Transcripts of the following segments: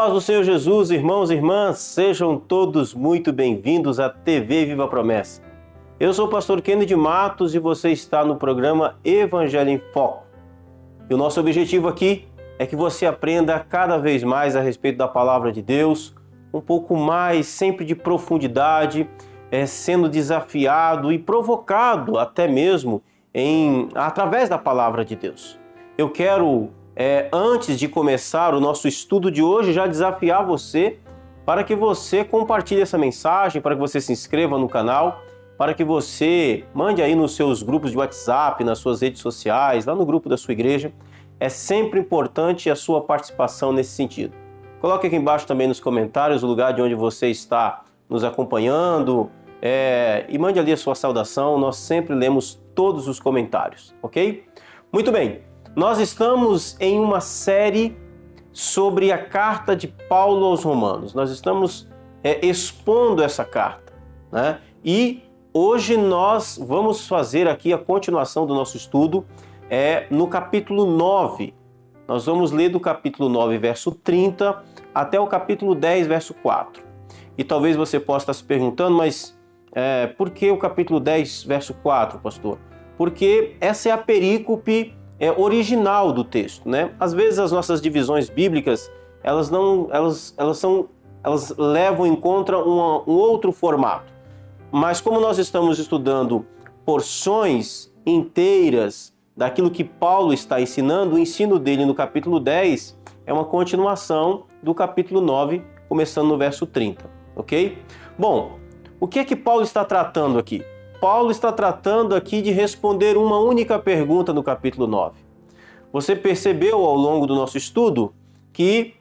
paz do Senhor Jesus, irmãos e irmãs, sejam todos muito bem-vindos à TV Viva a Promessa. Eu sou o pastor Kennedy Matos e você está no programa Evangelho em Foco. E o nosso objetivo aqui é que você aprenda cada vez mais a respeito da palavra de Deus, um pouco mais, sempre de profundidade, sendo desafiado e provocado até mesmo através da palavra de Deus. Eu quero, antes de começar o nosso estudo de hoje, já desafiar você para que você compartilhe essa mensagem, para que você se inscreva no canal, para que você mande aí nos seus grupos de WhatsApp, nas suas redes sociais, lá no grupo da sua igreja. É sempre importante a sua participação nesse sentido. Coloque aqui embaixo também nos comentários o lugar de onde você está nos acompanhando e mande ali a sua saudação. Nós sempre lemos todos os comentários, ok? Muito bem, nós estamos em uma série sobre a carta de Paulo aos Romanos. Nós estamos expondo essa carta, né? E hoje nós vamos fazer aqui a continuação do nosso estudo no capítulo 9. Nós vamos ler do capítulo 9, verso 30, até o capítulo 10, verso 4. E talvez você possa estar se perguntando, mas por que o capítulo 10, verso 4, pastor? Porque essa é a perícope original do texto, né? Às vezes as nossas divisões bíblicas, elas levam em conta um outro formato. Mas como nós estamos estudando porções inteiras daquilo que Paulo está ensinando, o ensino dele no capítulo 10 é uma continuação do capítulo 9, começando no verso 30, ok? Bom, o que é que Paulo está tratando aqui? Paulo está tratando aqui de responder uma única pergunta no capítulo 9. Você percebeu ao longo do nosso estudo que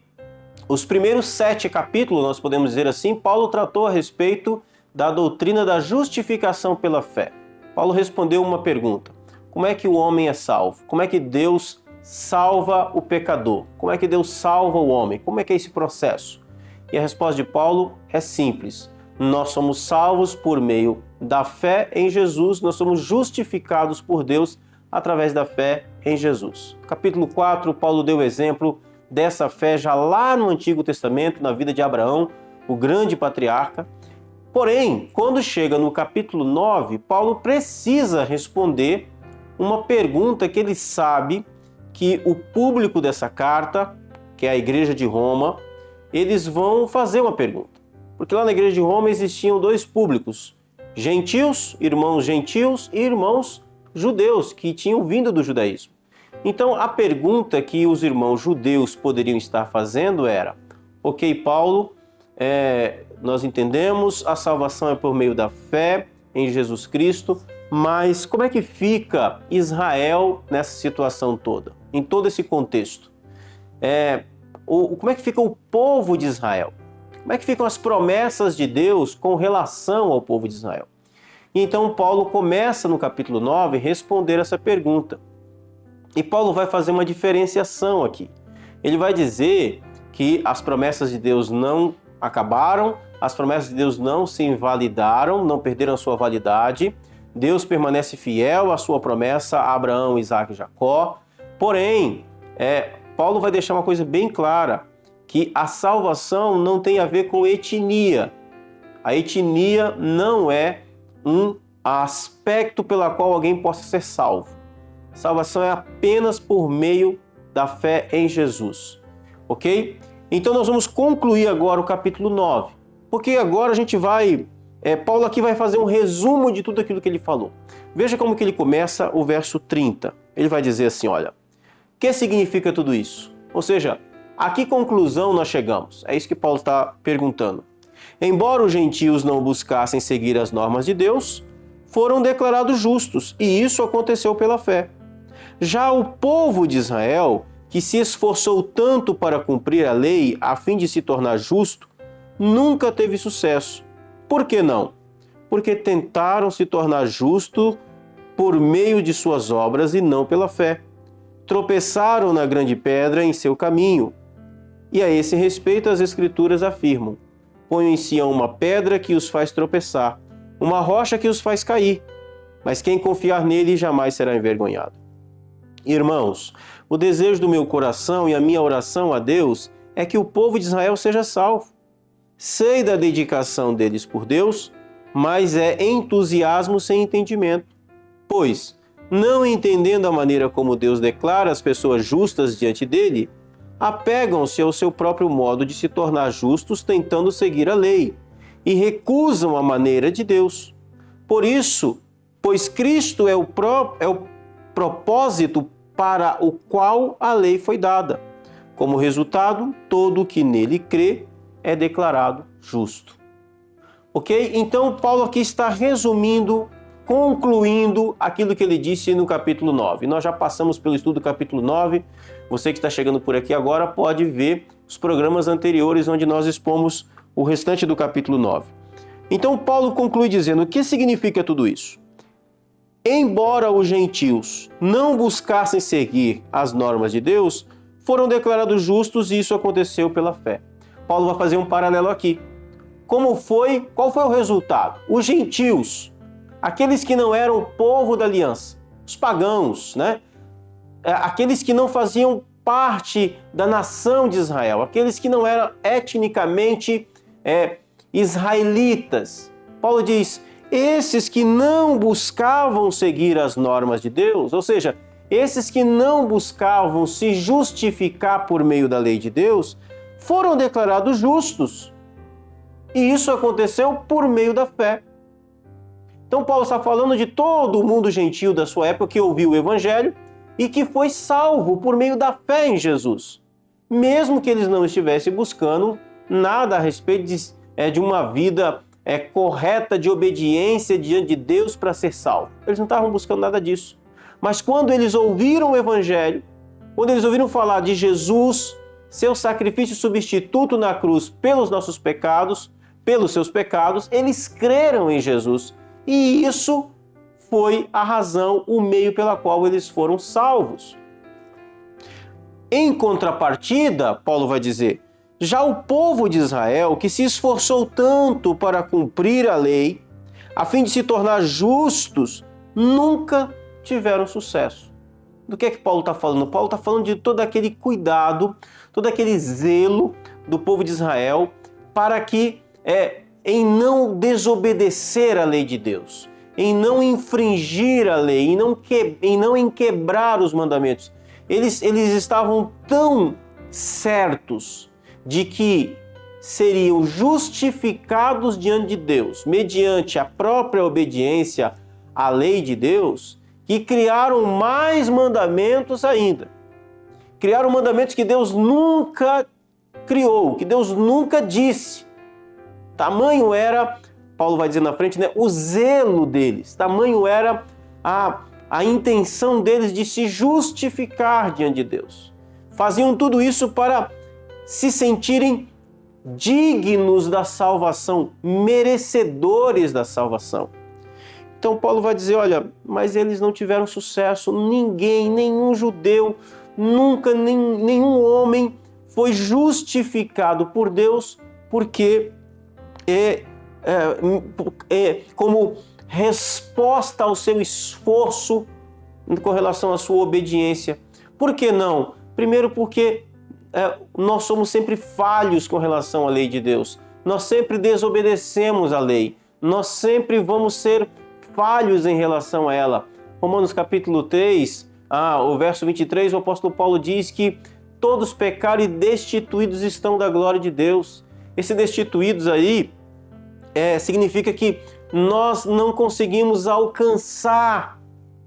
os primeiros 7 capítulos, nós podemos dizer assim, Paulo tratou a respeito da doutrina da justificação pela fé. Paulo respondeu uma pergunta: como é que o homem é salvo? Como é que Deus salva o pecador? Como é que Deus salva o homem? Como é que é esse processo? E a resposta de Paulo é simples. Nós somos salvos por meio da fé em Jesus, nós somos justificados por Deus através da fé em Jesus. Capítulo 4, Paulo deu o exemplo dessa fé já lá no Antigo Testamento, na vida de Abraão, o grande patriarca. Porém, quando chega no capítulo 9, Paulo precisa responder uma pergunta que ele sabe que o público dessa carta, que é a igreja de Roma, eles vão fazer uma pergunta. Porque lá na igreja de Roma existiam 2 públicos, gentios e irmãos judeus, que tinham vindo do judaísmo. Então a pergunta que os irmãos judeus poderiam estar fazendo era: ok, Paulo, nós entendemos, a salvação é por meio da fé em Jesus Cristo, mas como é que fica Israel nessa situação toda, em todo esse contexto? Como é que fica o povo de Israel? Como é que ficam as promessas de Deus com relação ao povo de Israel? E então Paulo começa no capítulo 9 a responder essa pergunta. E Paulo vai fazer uma diferenciação aqui. Ele vai dizer que as promessas de Deus não acabaram, as promessas de Deus não se invalidaram, não perderam a sua validade. Deus permanece fiel à sua promessa a Abraão, Isaac e Jacó. Porém, Paulo vai deixar uma coisa bem clara, que a salvação não tem a ver com etnia. A etnia não é um aspecto pela qual alguém possa ser salvo. Salvação é apenas por meio da fé em Jesus. Ok? Então nós vamos concluir agora o capítulo 9. Porque agora a gente vai... Paulo aqui vai fazer um resumo de tudo aquilo que ele falou. Veja como que ele começa o verso 30. Ele vai dizer assim, olha, o que significa tudo isso? Ou seja, a que conclusão nós chegamos? É isso que Paulo está perguntando. Embora os gentios não buscassem seguir as normas de Deus, foram declarados justos, e isso aconteceu pela fé. Já o povo de Israel, que se esforçou tanto para cumprir a lei a fim de se tornar justo, nunca teve sucesso. Por que não? Porque tentaram se tornar justo por meio de suas obras e não pela fé. Tropeçaram na grande pedra em seu caminho. E a esse respeito as Escrituras afirmam: ponham em Sião uma pedra que os faz tropeçar, uma rocha que os faz cair, mas quem confiar nele jamais será envergonhado. Irmãos, o desejo do meu coração e a minha oração a Deus é que o povo de Israel seja salvo. Sei da dedicação deles por Deus, mas é entusiasmo sem entendimento. Pois, não entendendo a maneira como Deus declara as pessoas justas diante dele, apegam-se ao seu próprio modo de se tornar justos tentando seguir a lei e recusam a maneira de Deus. Por isso, pois Cristo é o propósito para o qual a lei foi dada. Como resultado, todo o que nele crê é declarado justo. Ok? Então, Paulo aqui está resumindo, concluindo aquilo que ele disse no capítulo 9. Nós já passamos pelo estudo do capítulo 9. Você que está chegando por aqui agora pode ver os programas anteriores onde nós expomos o restante do capítulo 9. Então, Paulo conclui dizendo: o que significa tudo isso? Embora os gentios não buscassem seguir as normas de Deus, foram declarados justos e isso aconteceu pela fé. Paulo vai fazer um paralelo aqui. Qual foi o resultado? Os gentios, aqueles que não eram povo da aliança, os pagãos, né? Aqueles que não faziam parte da nação de Israel, aqueles que não eram etnicamente israelitas. Paulo diz: esses que não buscavam seguir as normas de Deus, ou seja, esses que não buscavam se justificar por meio da lei de Deus, foram declarados justos. E isso aconteceu por meio da fé. Então Paulo está falando de todo o mundo gentil da sua época que ouviu o evangelho e que foi salvo por meio da fé em Jesus. Mesmo que eles não estivessem buscando nada a respeito de uma vida correta de obediência diante de Deus para ser salvo. Eles não estavam buscando nada disso. Mas quando eles ouviram o evangelho, quando eles ouviram falar de Jesus, seu sacrifício substituto na cruz pelos nossos pecados, pelos seus pecados, eles creram em Jesus. E isso foi a razão, o meio pela qual eles foram salvos. Em contrapartida, Paulo vai dizer, já o povo de Israel, que se esforçou tanto para cumprir a lei, a fim de se tornar justos, nunca tiveram sucesso. Do que Paulo está falando? Paulo está falando de todo aquele cuidado, todo aquele zelo do povo de Israel para que, em não desobedecer a lei de Deus, em não infringir a lei, em não quebrar os mandamentos. Eles estavam tão certos de que seriam justificados diante de Deus, mediante a própria obediência à lei de Deus, que criaram mais mandamentos ainda. Criaram mandamentos que Deus nunca criou, que Deus nunca disse. Tamanho era, Paulo vai dizer na frente, né, o zelo deles. Tamanho era a intenção deles de se justificar diante de Deus. Faziam tudo isso para se sentirem dignos da salvação, merecedores da salvação. Então Paulo vai dizer, olha, mas eles não tiveram sucesso, nenhum judeu, nunca, nenhum homem foi justificado por Deus porque como resposta ao seu esforço com relação à sua obediência. Por que não? Primeiro porque nós somos sempre falhos com relação à lei de Deus. Nós sempre desobedecemos a lei. Nós sempre vamos ser falhos em relação a ela. Romanos capítulo 3, o verso 23, o apóstolo Paulo diz que todos pecaram e destituídos estão da glória de Deus. Esse destituídos aí significa que nós não conseguimos alcançar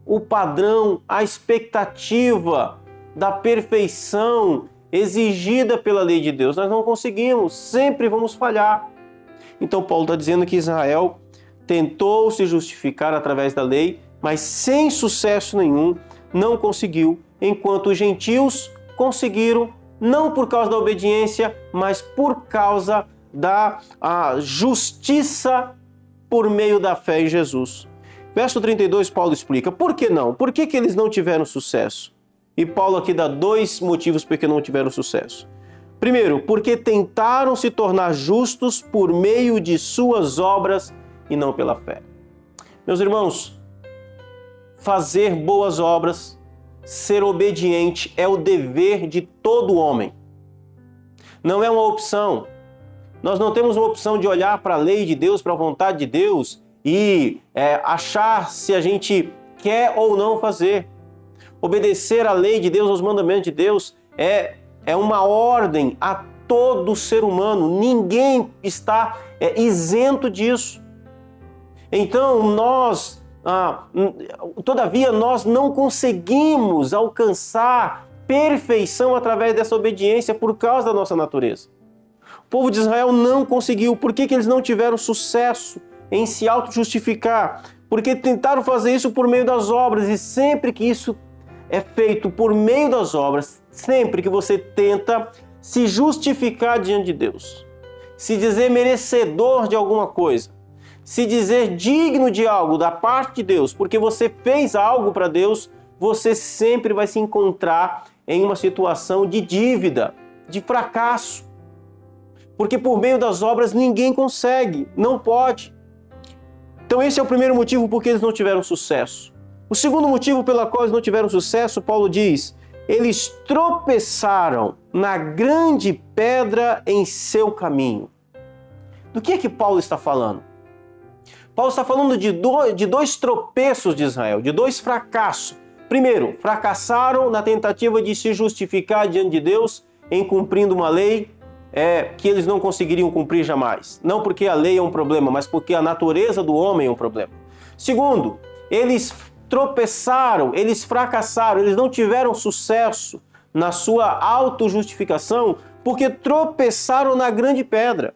o padrão, a expectativa da perfeição exigida pela lei de Deus. Nós não conseguimos, sempre vamos falhar. Então Paulo está dizendo que Israel tentou se justificar através da lei, mas sem sucesso nenhum, não conseguiu, enquanto os gentios conseguiram, não por causa da obediência, mas por causa da justiça por meio da fé em Jesus. Verso 32, Paulo explica, por que não? Por que eles não tiveram sucesso? E Paulo aqui dá dois motivos por que não tiveram sucesso. Primeiro, porque tentaram se tornar justos por meio de suas obras e não pela fé. Meus irmãos, fazer boas obras, ser obediente é o dever de todo homem. Não é uma opção. Nós não temos uma opção de olhar para a lei de Deus, para a vontade de Deus e achar se a gente quer ou não fazer. Obedecer à lei de Deus, aos mandamentos de Deus, é uma ordem a todo ser humano. Ninguém está isento disso. Então, todavia, nós não conseguimos alcançar perfeição através dessa obediência por causa da nossa natureza. O povo de Israel não conseguiu. Por que eles não tiveram sucesso em se auto-justificar? Porque tentaram fazer isso por meio das obras, e sempre que isso é feito por meio das obras, sempre que você tenta se justificar diante de Deus, se dizer merecedor de alguma coisa, se dizer digno de algo da parte de Deus, porque você fez algo para Deus, você sempre vai se encontrar em uma situação de dívida, de fracasso. Porque por meio das obras ninguém consegue, não pode. Então esse é o primeiro motivo por que eles não tiveram sucesso. O segundo motivo pelo qual eles não tiveram sucesso, Paulo diz, eles tropeçaram na grande pedra em seu caminho. Do que é que Paulo está falando? Paulo está falando de dois tropeços de Israel, de dois fracassos. Primeiro, fracassaram na tentativa de se justificar diante de Deus em cumprindo uma lei que eles não conseguiriam cumprir jamais. Não porque a lei é um problema, mas porque a natureza do homem é um problema. Segundo, eles tropeçaram, eles fracassaram, eles não tiveram sucesso na sua autojustificação porque tropeçaram na grande pedra.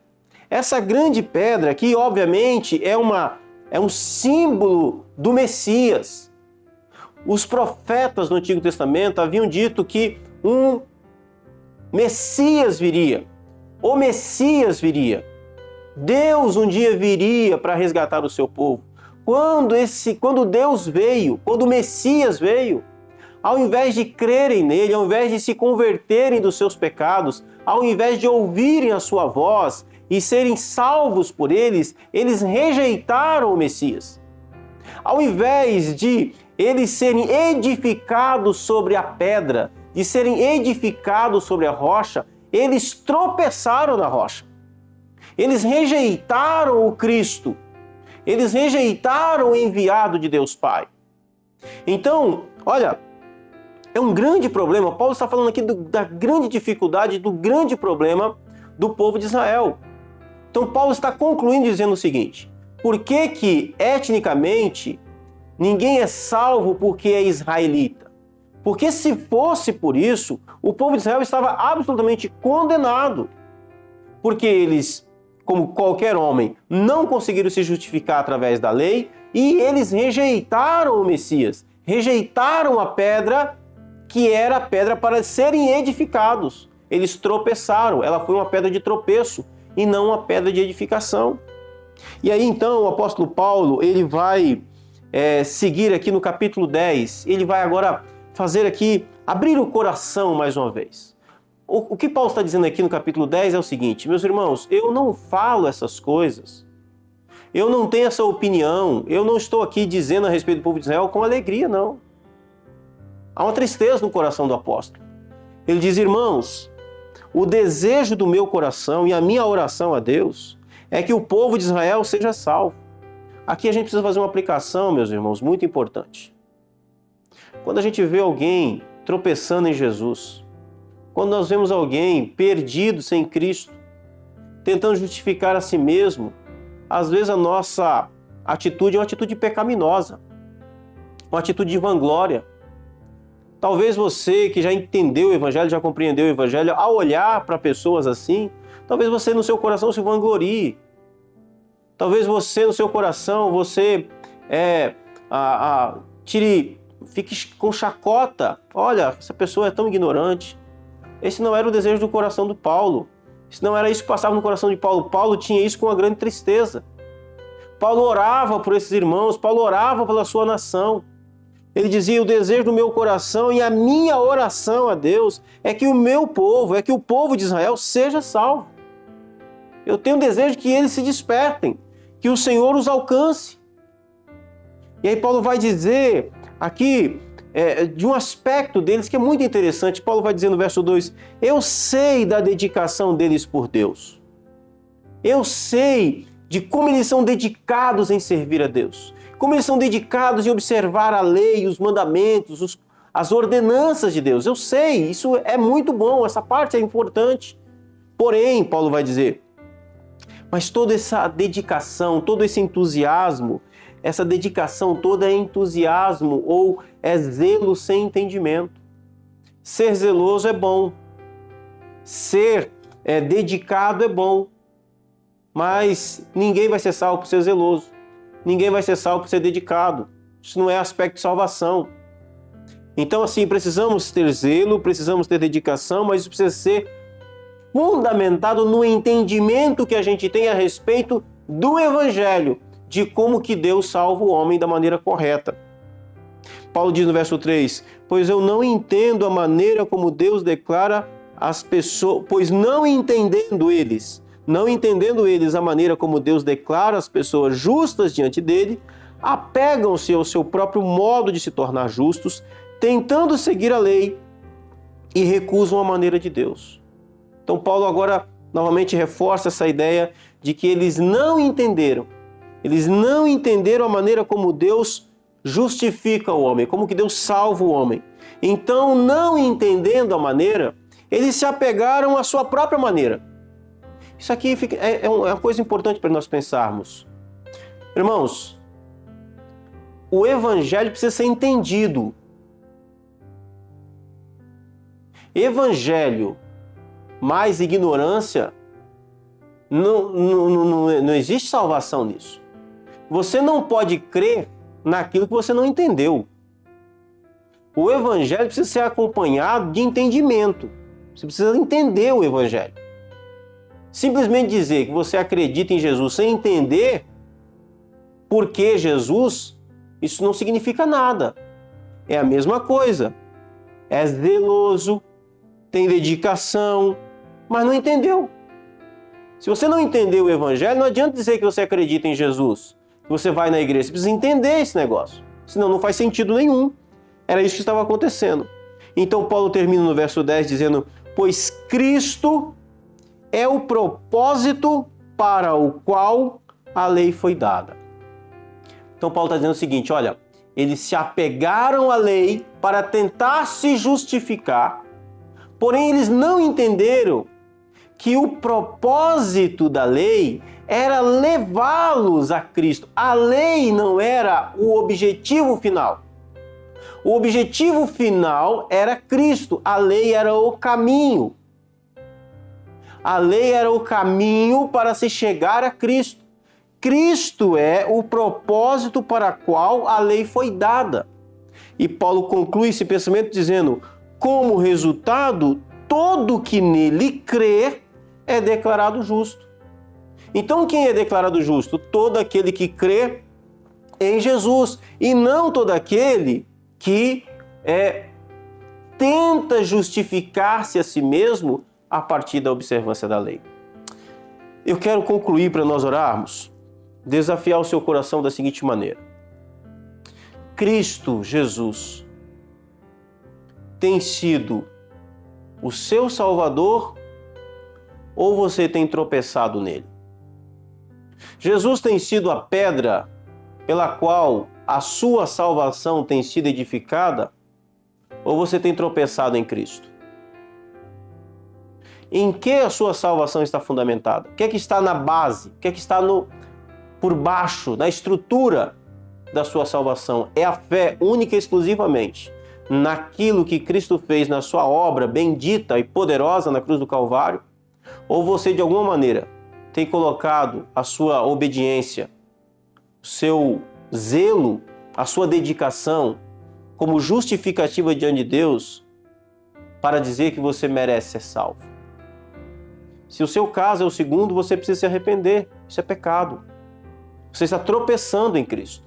Essa grande pedra aqui, obviamente, é um símbolo do Messias. Os profetas no Antigo Testamento haviam dito que um Messias viria. O Messias viria. Deus um dia viria para resgatar o seu povo. Quando Deus veio, quando o Messias veio, ao invés de crerem nele, ao invés de se converterem dos seus pecados, ao invés de ouvirem a sua voz e serem salvos por eles rejeitaram o Messias. Ao invés de eles serem edificados sobre a pedra, de serem edificados sobre a rocha, eles tropeçaram na rocha. Eles rejeitaram o Cristo. Eles rejeitaram o enviado de Deus Pai. Então, olha, é um grande problema. Paulo está falando aqui da grande dificuldade, do grande problema do povo de Israel. Então, Paulo está concluindo dizendo o seguinte: por que etnicamente ninguém é salvo porque é israelita? Porque se fosse por isso, o povo de Israel estava absolutamente condenado. Porque eles, como qualquer homem, não conseguiram se justificar através da lei e eles rejeitaram o Messias, rejeitaram a pedra que era a pedra para serem edificados. Eles tropeçaram, ela foi uma pedra de tropeço e não uma pedra de edificação. E aí então o apóstolo Paulo, ele vai seguir aqui no capítulo 10, ele vai agora fazer aqui, abrir o coração mais uma vez. O que Paulo está dizendo aqui no capítulo 10 é o seguinte: meus irmãos, eu não falo essas coisas, eu não tenho essa opinião, eu não estou aqui dizendo a respeito do povo de Israel com alegria, não. Há uma tristeza no coração do apóstolo. Ele diz: irmãos, o desejo do meu coração e a minha oração a Deus é que o povo de Israel seja salvo. Aqui a gente precisa fazer uma aplicação, meus irmãos, muito importante. Quando a gente vê alguém tropeçando em Jesus, quando nós vemos alguém perdido sem Cristo, tentando justificar a si mesmo, às vezes a nossa atitude é uma atitude pecaminosa, uma atitude de vanglória. Talvez você que já entendeu o Evangelho, já compreendeu o Evangelho, ao olhar para pessoas assim, talvez você no seu coração se vanglorie. Talvez você no seu coração, você fique com chacota. Olha, essa pessoa é tão ignorante. Esse não era o desejo do coração do Paulo. Isso não era isso que passava no coração de Paulo. Paulo tinha isso com uma grande tristeza. Paulo orava por esses irmãos, Paulo orava pela sua nação. Ele dizia: o desejo do meu coração e a minha oração a Deus é que o meu povo, é que o povo de Israel seja salvo. Eu tenho o desejo que eles se despertem, que o Senhor os alcance. E aí Paulo vai dizer aqui de um aspecto deles que é muito interessante. Paulo vai dizer no verso 2, eu sei da dedicação deles por Deus. Eu sei de como eles são dedicados em servir a Deus. Como eles são dedicados em observar a lei, os mandamentos, as ordenanças de Deus. Eu sei, isso é muito bom, essa parte é importante. Porém, Paulo vai dizer, mas toda essa dedicação, todo esse entusiasmo, essa dedicação toda é entusiasmo ou é zelo sem entendimento. Ser zeloso é bom. Ser dedicado é bom. Mas ninguém vai ser salvo por ser zeloso. Ninguém vai ser salvo por ser dedicado. Isso não é aspecto de salvação. Então, assim, precisamos ter zelo, precisamos ter dedicação, mas isso precisa ser fundamentado no entendimento que a gente tem a respeito do Evangelho, de como que Deus salva o homem da maneira correta. Paulo diz no verso 3, pois eu não entendo a maneira como Deus declara as pessoas, pois não entendendo eles a maneira como Deus declara as pessoas justas diante dele, apegam-se ao seu próprio modo de se tornar justos, tentando seguir a lei e recusam a maneira de Deus. Então Paulo agora novamente reforça essa ideia de que eles não entenderam a maneira como Deus justifica o homem, como que Deus salva o homem. Então, não entendendo a maneira, eles se apegaram à sua própria maneira. Isso aqui é uma coisa importante para nós pensarmos. Irmãos, o Evangelho precisa ser entendido. Evangelho mais ignorância, não existe salvação nisso. Você não pode crer naquilo que você não entendeu. O Evangelho precisa ser acompanhado de entendimento. Você precisa entender o Evangelho. Simplesmente dizer que você acredita em Jesus sem entender por que Jesus, isso não significa nada. É a mesma coisa. É zeloso, tem dedicação, mas não entendeu. Se você não entendeu o Evangelho, não adianta dizer que você acredita em Jesus, que você vai na igreja. Você precisa entender esse negócio, senão não faz sentido nenhum. Era isso que estava acontecendo. Então Paulo termina no verso 10 dizendo, pois Cristo é o propósito para o qual a lei foi dada. Então Paulo está dizendo o seguinte, olha, eles se apegaram à lei para tentar se justificar, porém eles não entenderam que o propósito da lei era levá-los a Cristo. A lei não era o objetivo final. O objetivo final era Cristo. A lei era o caminho. A lei era o caminho para se chegar a Cristo. Cristo é o propósito para o qual a lei foi dada. E Paulo conclui esse pensamento dizendo, como resultado, todo que nele crer é declarado justo. Então quem é declarado justo? Todo aquele que crê em Jesus, e não todo aquele que tenta justificar-se a si mesmo a partir da observância da lei. Eu quero concluir para nós orarmos, desafiar o seu coração da seguinte maneira. Cristo Jesus tem sido o seu Salvador ou você tem tropeçado nele? Jesus tem sido a pedra pela qual a sua salvação tem sido edificada ou você tem tropeçado em Cristo? Em que a sua salvação está fundamentada? O que é que está na base? O que é que está por baixo, na estrutura da sua salvação? É a fé única e exclusivamente naquilo que Cristo fez na sua obra bendita e poderosa na cruz do Calvário? Ou você, de alguma maneira, tem colocado a sua obediência, o seu zelo, a sua dedicação como justificativa diante de Deus para dizer que você merece ser salvo? Se o seu caso é o segundo, você precisa se arrepender. Isso é pecado. Você está tropeçando em Cristo.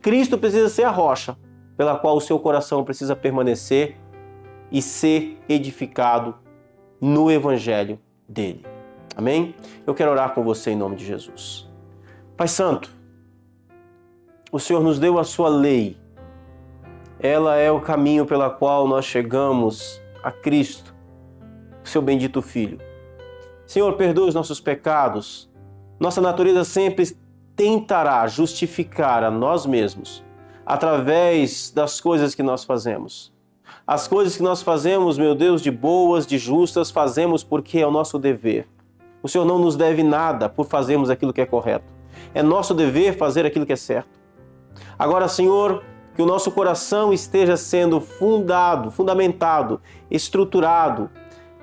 Cristo precisa ser a rocha pela qual o seu coração precisa permanecer e ser edificado no Evangelho dele. Amém? Eu quero orar com você em nome de Jesus. Pai Santo, o Senhor nos deu a sua lei ela é o caminho pelo qual nós chegamos a Cristo, seu bendito Filho. Senhor, perdoa os nossos pecados. Nossa natureza sempre tentará justificar a nós mesmos através das coisas que nós fazemos. As coisas que nós fazemos, meu Deus, de boas, de justas, fazemos porque é o nosso dever. O Senhor não nos deve nada por fazermos aquilo que é correto. É nosso dever fazer aquilo que é certo. Agora, Senhor, que o nosso coração esteja sendo fundamentado, estruturado,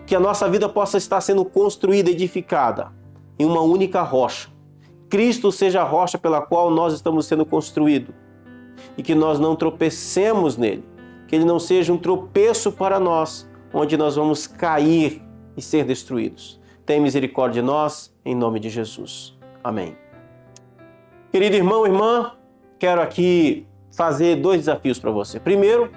que a nossa vida possa estar sendo construída, edificada em uma única rocha. Cristo seja a rocha pela qual nós estamos sendo construídos e que nós não tropecemos nele, que ele não seja um tropeço para nós, onde nós vamos cair e ser destruídos. Tenha misericórdia de nós, em nome de Jesus. Amém. Querido irmão, irmã, quero aqui fazer 2 desafios para você. Primeiro,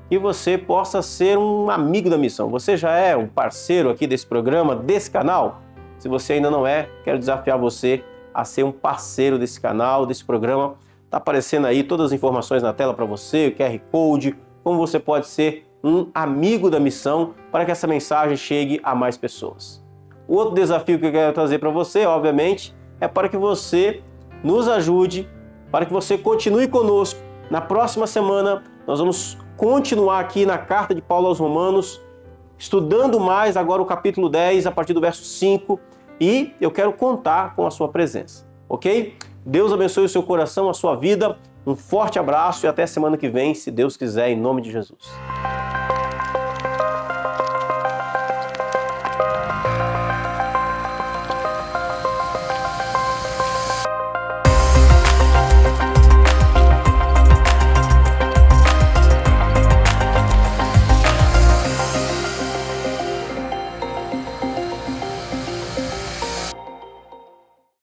que você possa ser um amigo da missão. Você já é um parceiro aqui desse programa, desse canal? Se você ainda não é, quero desafiar você a ser um parceiro desse canal, desse programa. Está aparecendo aí todas as informações na tela para você, o QR Code, como você pode ser um amigo da missão para que essa mensagem chegue a mais pessoas. O outro desafio que eu quero trazer para você, obviamente, é para que você nos ajude, para que você continue conosco. Na próxima semana, nós vamos continuar aqui na carta de Paulo aos Romanos, estudando mais agora o capítulo 10, a partir do verso 5, e eu quero contar com a sua presença, ok? Deus abençoe o seu coração, a sua vida, um forte abraço e até semana que vem, se Deus quiser, em nome de Jesus.